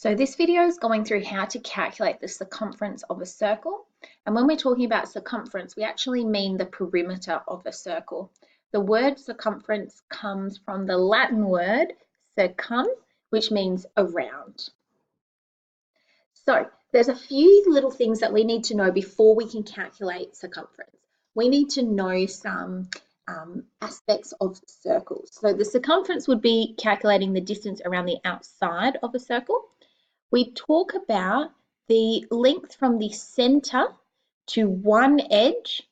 So this video is going through how to calculate the circumference of a circle. And when we're talking about circumference, we actually mean the perimeter of a circle. The word circumference comes from the Latin word circum, which means around. So there's a few little things that we need to know before we can calculate circumference. We need to know some aspects of circles. So the circumference would be calculating the distance around the outside of a circle. We talk about the length from the center to one edge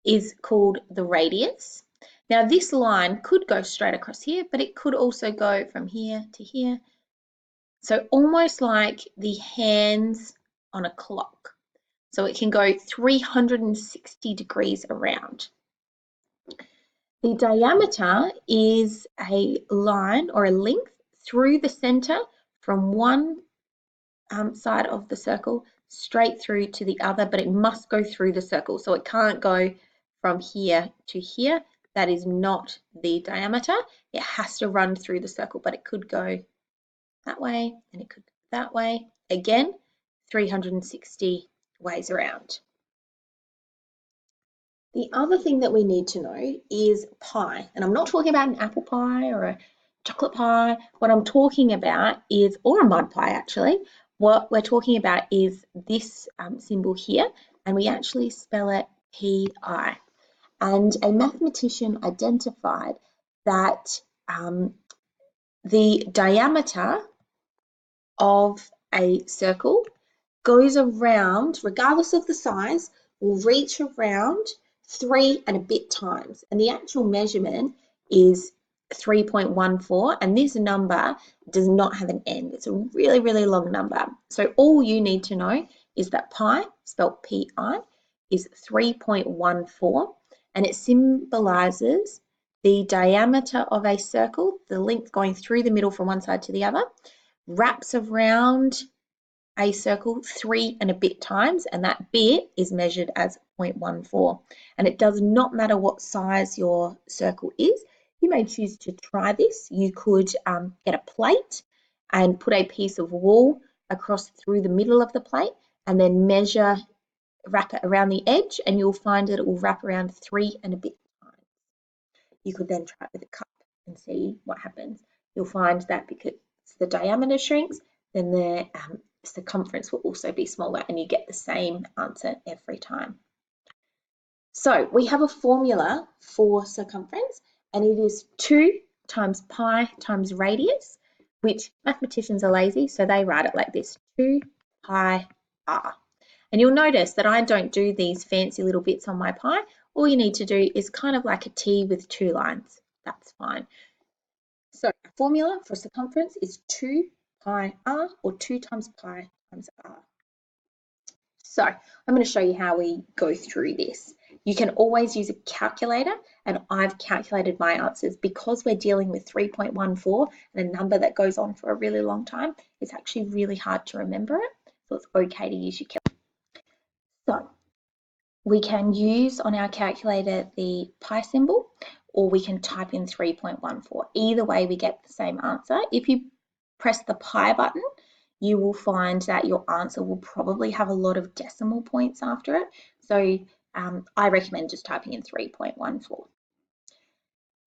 is called the radius. Now this line could go straight across here, but it could also go from here to here. So almost like the hands on a clock. So it can go 360 degrees around. The diameter is a line or a length through the center from one side of the circle straight through to the other, but it must go through the circle. So it can't go from here to here. That is not the diameter. It has to run through the circle, but it could go that way and it could go that way. Again, 360 ways around. The other thing that we need to know is pi. And I'm not talking about an apple pie or a chocolate pie. What I'm talking about is, or a mud pie actually, what we're talking about is this symbol here, and we actually spell it pi. And a mathematician identified that the diameter of a circle goes around, regardless of the size, will reach around 3 and a bit times. And the actual measurement is 3.14, and this number does not have an end. It's a really, really long number. So all you need to know is that pi, spelled P-I, is 3.14, and it symbolizes the diameter of a circle, the length going through the middle from one side to the other, wraps around a circle 3 and a bit times, and that bit is measured as 0.14. And it does not matter what size your circle is. You may choose to try this. You could get a plate and put a piece of wool across through the middle of the plate and then wrap it around the edge, and you'll find that it will wrap around 3 and a bit times. You could then try it with a cup and see what happens. You'll find that because the diameter shrinks, then the circumference will also be smaller, and you get the same answer every time. So we have a formula for circumference, and it is 2 times pi times radius, which mathematicians are lazy, so they write it like this, 2 pi r. And you'll notice that I don't do these fancy little bits on my pi. All you need to do is kind of like a T with 2 lines. That's fine. So a formula for circumference is 2 pi r, or 2 times pi times r. So I'm going to show you how we go through this. You can always use a calculator, and I've calculated my answers. Because we're dealing with 3.14 and a number that goes on for a really long time, it's actually really hard to remember it, so it's okay to use your calculator. So we can use on our calculator the pi symbol, or we can type in 3.14. Either way, we get the same answer. If you press the pi button, you will find that your answer will probably have a lot of decimal points after it. So I recommend just typing in 3.14.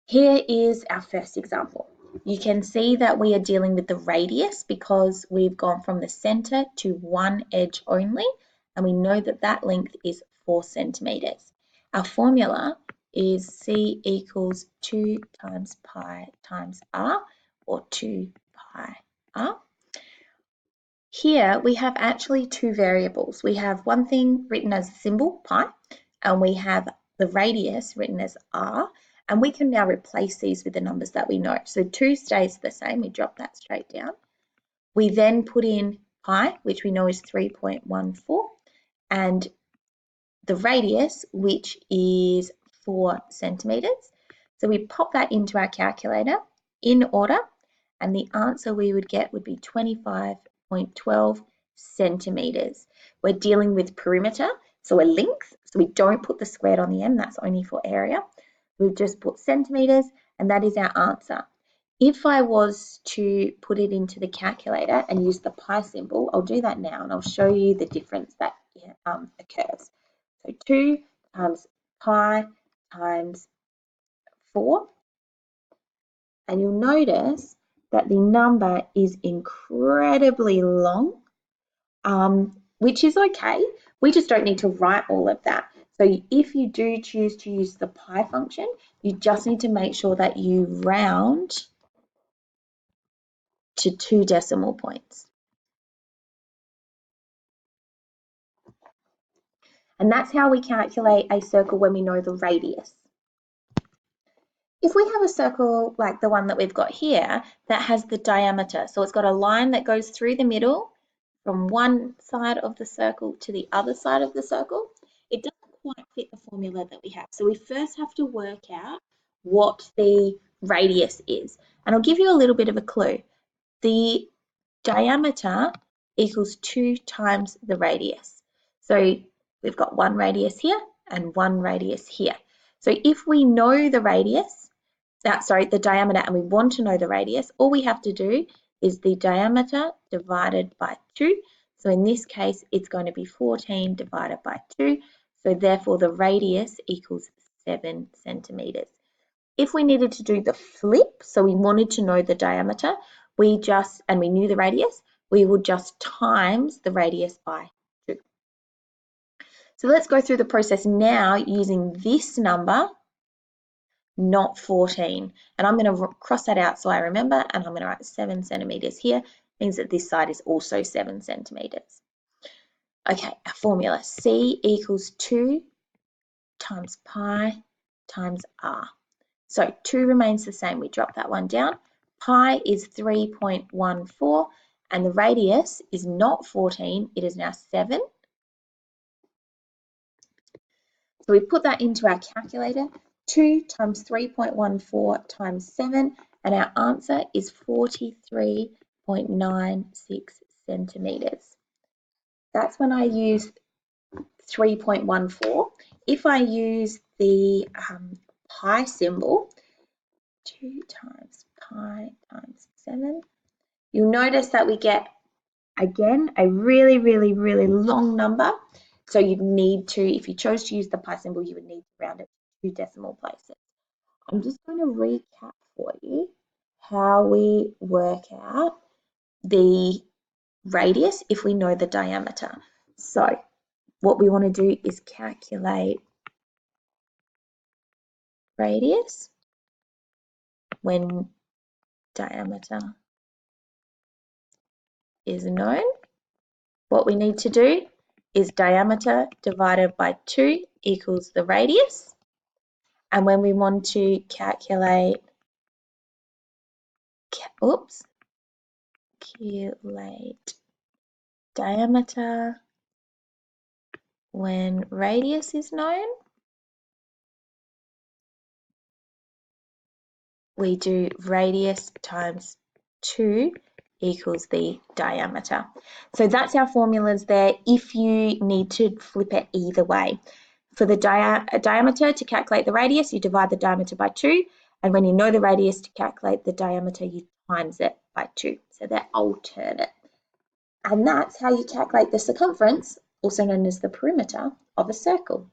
Here is our first example. You can see that we are dealing with the radius because we've gone from the center to one edge only, and we know that that length is 4 centimeters. Our formula is C equals 2 times pi times r, or 2 pi r. Here we have actually 2 variables. We have one thing written as a symbol, pi, and we have the radius written as r, and we can now replace these with the numbers that we know. So 2 stays the same, we drop that straight down. We then put in pi, which we know is 3.14, and the radius, which is 4 centimeters. So we pop that into our calculator in order, and the answer we would get would be 25.12 centimeters. We're dealing with perimeter, so a length, so we don't put the squared on the end, that's only for area. We've just put centimeters, and that is our answer. If I was to put it into the calculator and use the pi symbol, I'll do that now and I'll show you the difference that occurs. So 2 times pi times 4, and you'll notice that the number is incredibly long, which is okay. We just don't need to write all of that. So if you do choose to use the pi function, you just need to make sure that you round to 2 decimal points. And that's how we calculate a circle when we know the radius. If we have a circle like the one that we've got here that has the diameter, so it's got a line that goes through the middle from one side of the circle to the other side of the circle, it doesn't quite fit the formula that we have. So we first have to work out what the radius is. And I'll give you a little bit of a clue. The diameter equals 2 times the radius. So we've got one radius here and one radius here. So if we know the radius, the diameter, and we want to know the radius, all we have to do is the diameter divided by 2. So in this case, it's going to be 14 divided by 2. So therefore, the radius equals 7 centimeters. If we needed to do the flip, so we wanted to know the diameter, and we knew the radius, we would just times the radius by 2. So let's go through the process now using this number, not 14. And I'm going to cross that out so I remember, and I'm going to write 7 centimeters here. Means that this side is also 7 centimeters. Okay, our formula, C equals 2 times pi times r. So 2 remains the same. We drop that one down. Pi is 3.14, and the radius is not 14. It is now 7. So we put that into our calculator. 2 times 3.14 times 7, and our answer is 43.96 centimeters. That's when I use 3.14. If I use the pi symbol, 2 times pi times 7, you'll notice that we get, again, a really, really, really long number. So you'd need to, if you chose to use the pi symbol, you would need to round it to 2 decimal places. I'm just going to recap for you how we work out the radius if we know the diameter. So what we want to do is calculate radius when diameter is known. What we need to do is diameter divided by 2 equals the radius. And when we want to calculate diameter when radius is known, we do radius times 2 equals the diameter. So that's our formulas there if you need to flip it either way. For the diameter, to calculate the radius, you divide the diameter by 2, and when you know the radius, to calculate the diameter, you times it by 2. So they're alternate. And that's how you calculate the circumference, also known as the perimeter, of a circle.